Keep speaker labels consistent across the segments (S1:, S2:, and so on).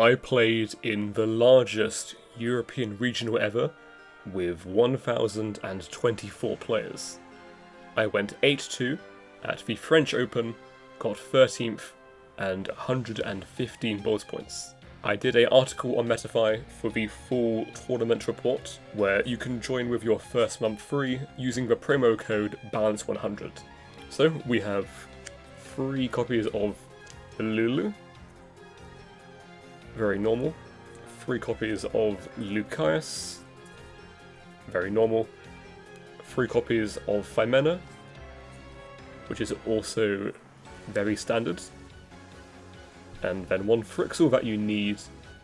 S1: I played in the largest European regional ever with 1,024 players. I went 8-2 at the French Open, got 13th and 115 bonus points. I did an article on Metafy for the full tournament report, where you can join with your first month free using the promo code BALANCE100. So we have 3 copies of Lulu, very normal, 3 copies of Lucaeus, very normal, 3 copies of Phimena, which is also very standard, and then 1 Frixel that you need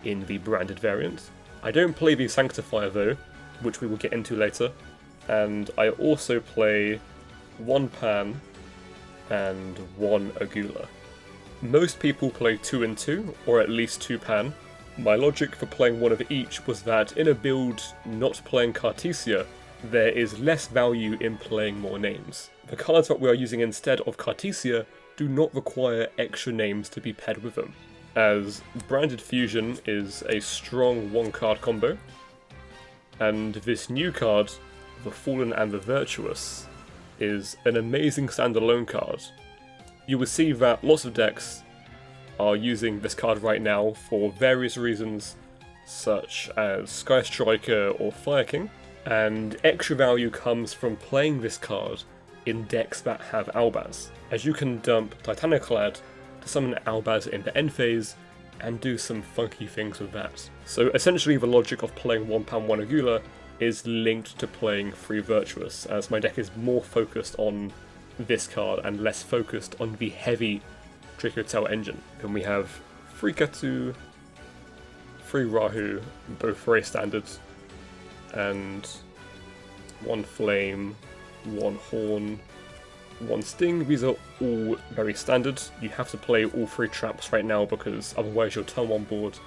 S1: in the branded variant. I don't play the Sanctifier though, which we will get into later, and I also play 1 Pan and 1 Agula. Most people play 2 and 2, or at least 2 Pan. My logic for playing 1 of each was that in a build not playing Cartesia, there is less value in playing more names. The cards that we are using instead of Cartesia do not require extra names to be paired with them, as Branded Fusion is a strong 1-card combo, and this new card, the Fallen and the Virtuous, is an amazing standalone card. You will see that lots of decks are using this card right now for various reasons, such as Sky Striker or Fire King, and extra value comes from playing this card in decks that have Albaz, as you can dump Titaniclad to summon Albaz in the end phase and do some funky things with that. So essentially the logic of playing 1 Pan 1 Agula is linked to playing 3 Virtuous, as my deck is more focused on this card and less focused on the heavy Dracotail engine. Then we have 3 Ketu, 3 Rahu, both very standard, and 1 Flame, 1 Horn, 1 Sting. These are all very standard. You have to play all 3 traps right now because otherwise your turn 1 board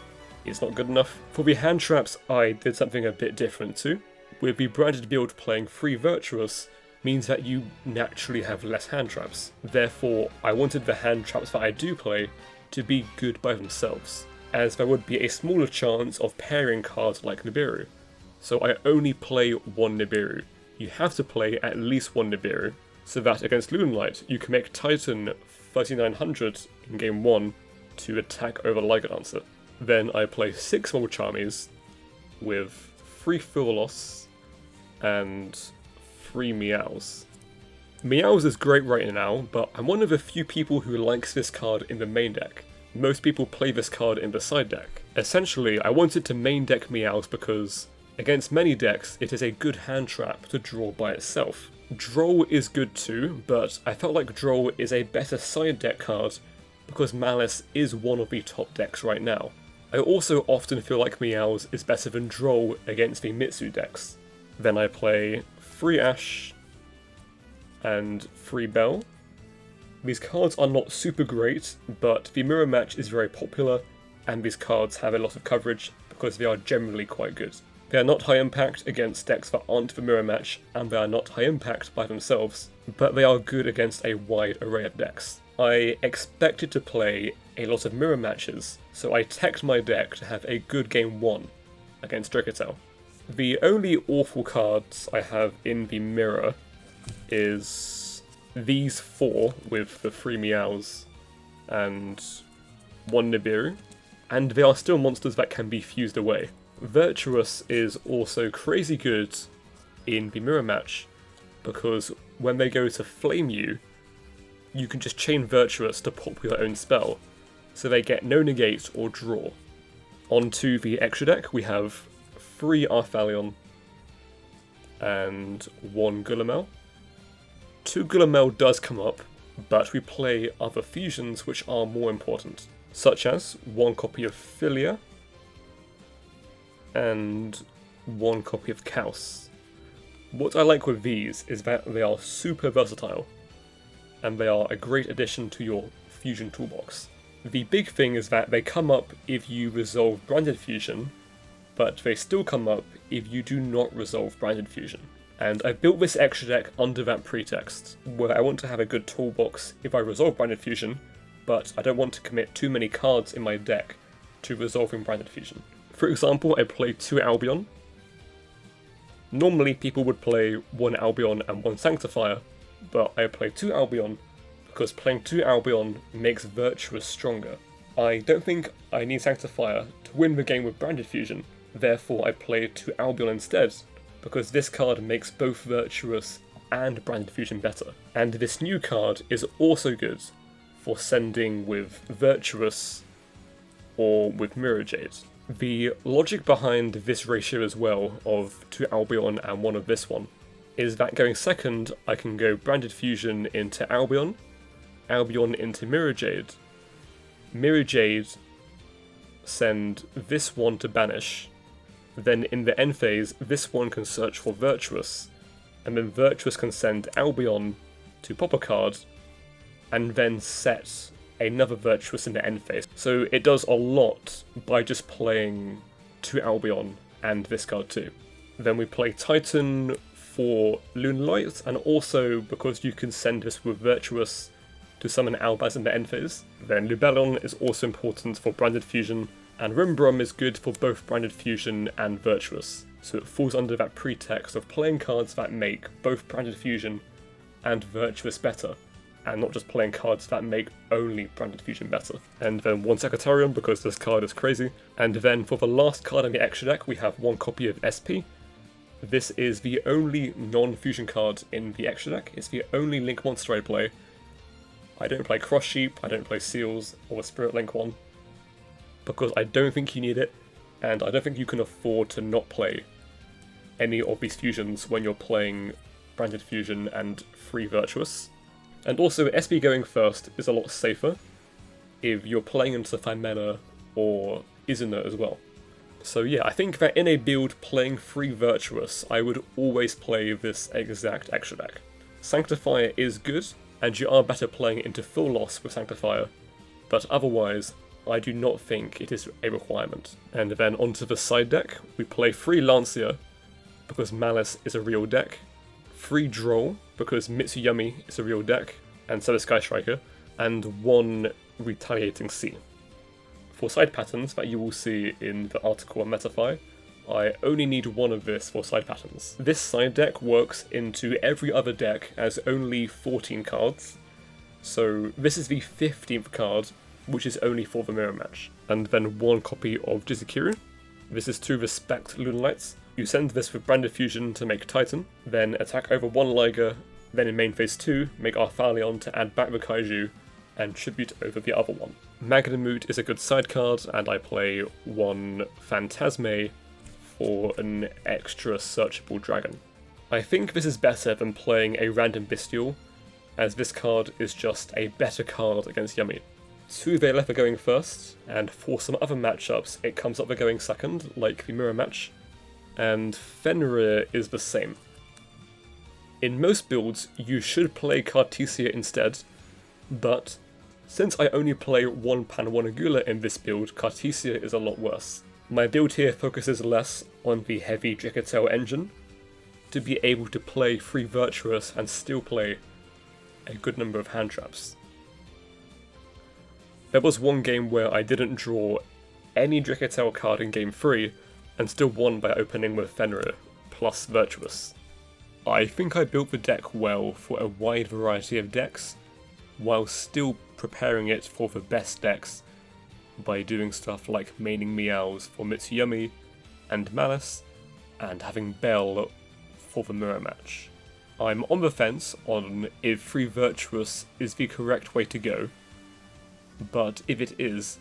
S1: is not good enough. For the hand traps, I did something a bit different too. With the branded build, playing 3 Virtuous means that you naturally have less hand traps. Therefore, I wanted the hand traps that I do play to be good by themselves, as there would be a smaller chance of pairing cards like Nibiru. So I only play 1 Nibiru. You have to play at least 1 Nibiru, so that against Moonlight you can make Titan 3900 in game 1 to attack over Liger Dancer. Then I play 6 more Charmies with 3 Furlos and 3 Meows. Meows is great right now, but I'm one of the few people who likes this card in the main deck. Most people play this card in the side deck. Essentially, I wanted to main deck Meows because against many decks, it is a good hand trap to draw by itself. Droll is good too, but I felt like Droll is a better side deck card because Malice is one of the top decks right now. I also often feel like Meows is better than Droll against the Mitsu decks. Then I play 3 Ash and 3 Bell. These cards are not super great, but the mirror match is very popular, and these cards have a lot of coverage because they are generally quite good. They are not high impact against decks that aren't the mirror match, and they are not high impact by themselves, but they are good against a wide array of decks. I expected to play a lot of mirror matches, so I teched my deck to have a good game 1 against Dracotail. The only awful cards I have in the mirror is these 4 with the 3 Meows and 1 Nibiru, and they are still monsters that can be fused away. Virtuous is also crazy good in the mirror match because when they go to flame you, you can just chain Virtuous to pop your own spell, so they get no negate or draw. Onto the extra deck, we have 3 Arthalion and 1 Gulamel. 2 Gulamel does come up, but we play other fusions which are more important, such as 1 copy of Philia and 1 copy of Chaos. What I like with these is that they are super versatile, and they are a great addition to your fusion toolbox. The big thing is that they come up if you resolve Branded Fusion, but they still come up if you do not resolve Branded Fusion. And I built this extra deck under that pretext, where I want to have a good toolbox if I resolve Branded Fusion, but I don't want to commit too many cards in my deck to resolving Branded Fusion. For example, I play 2 Albion. Normally people would play 1 Albion and 1 Sanctifier, but I play 2 Albion because playing 2 Albion makes Virtuous stronger. I don't think I need Sanctifier to win the game with Branded Fusion, therefore I play 2 Albion instead, because this card makes both Virtuous and Branded Fusion better. And this new card is also good for sending with Virtuous or with Mirror Jade. The logic behind this ratio as well, of 2 Albion and 1 of this one, is that going second, I can go Branded Fusion into Albion, Albion into Mirror Jade send this one to banish, then in the end phase, this one can search for Virtuous, and then Virtuous can send Albion to pop a card, and then set another Virtuous in the end phase. So it does a lot by just playing 2 Albion and this card too. Then we play Titan for Lunalight, and also because you can send this with Virtuous to summon Albaz in the end phase. Then Lubellon is also important for Branded Fusion, and Rimbrum is good for both Branded Fusion and Virtuous. So it falls under that pretext of playing cards that make both Branded Fusion and Virtuous better, and not just playing cards that make only Branded Fusion better. And then 1 Secretarium, because this card is crazy. And then for the last card in the extra deck, we have 1 copy of SP. This is the only non-fusion card in the extra deck. It's the only Link monster I play. I don't play Cross Sheep, I don't play Seals, or Spirit Link one, because I don't think you need it, and I don't think you can afford to not play any of these fusions when you're playing Branded Fusion and free Virtuous. And also, SP going first is a lot safer if you're playing into Thymena or Izuna as well. So yeah, I think that in a build playing free Virtuous, I would always play this exact extra deck. Sanctifier is good, and you are better playing it into full loss with Sanctifier, but otherwise, I do not think it is a requirement. And then onto the side deck, we play free Lancia, because Malice is a real deck, free Droll, because Mitsuyami is a real deck, and so is Sky Striker, and 1 Retaliating Sea. For side patterns that you will see in the article on Metafy, I only need 1 of this for side patterns. This side deck works into every other deck as only 14 cards, so this is the 15th card, which is only for the mirror match. And then 1 copy of Jizukiru. This is to respect Lunalights. You send this with Branded Fusion to make Titan, then attack over 1 Liger, then in main phase 2, make Arthalion to add back the Kaiju, and tribute over the other one. Magnamute is a good side card, and I play 1 Phantasme for an extra searchable dragon. I think this is better than playing a random Bestial, as this card is just a better card against Yumi. 2 Veileth are going first, and for some other matchups it comes up for going second, like the mirror match, and Fenrir is the same. In most builds you should play Cartesia instead, but since I only play 1 Panwanagula in this build, Cartesia is a lot worse. My build here focuses less on the heavy Dracotail engine, to be able to play free Virtuous and still play a good number of hand traps. There was 1 game where I didn't draw any Dracotail card in game 3, and still won by opening with Fenrir, plus Virtuous. I think I built the deck well for a wide variety of decks, while still preparing it for the best decks by doing stuff like maining Meows for Mitsuyami and Malice, and having Bell for the mirror match. I'm on the fence on if free Virtuous is the correct way to go, but if it is,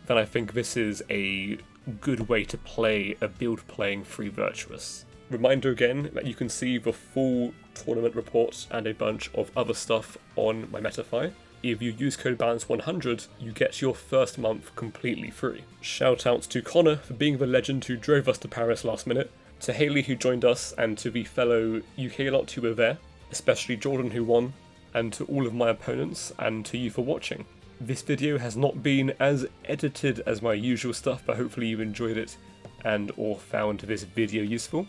S1: then I think this is a good way to play a build playing free Virtuous. Reminder again that you can see the full tournament report and a bunch of other stuff on my Metafy. If you use code BALANCE100, you get your first month completely free. Shout out to Connor for being the legend who drove us to Paris last minute, to Haley who joined us, and to the fellow UK lot who were there, especially Jordan who won, and to all of my opponents, and to you for watching. This video has not been as edited as my usual stuff, but hopefully you enjoyed it and or found this video useful.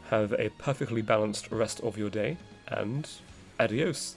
S1: Have a perfectly balanced rest of your day, and adios.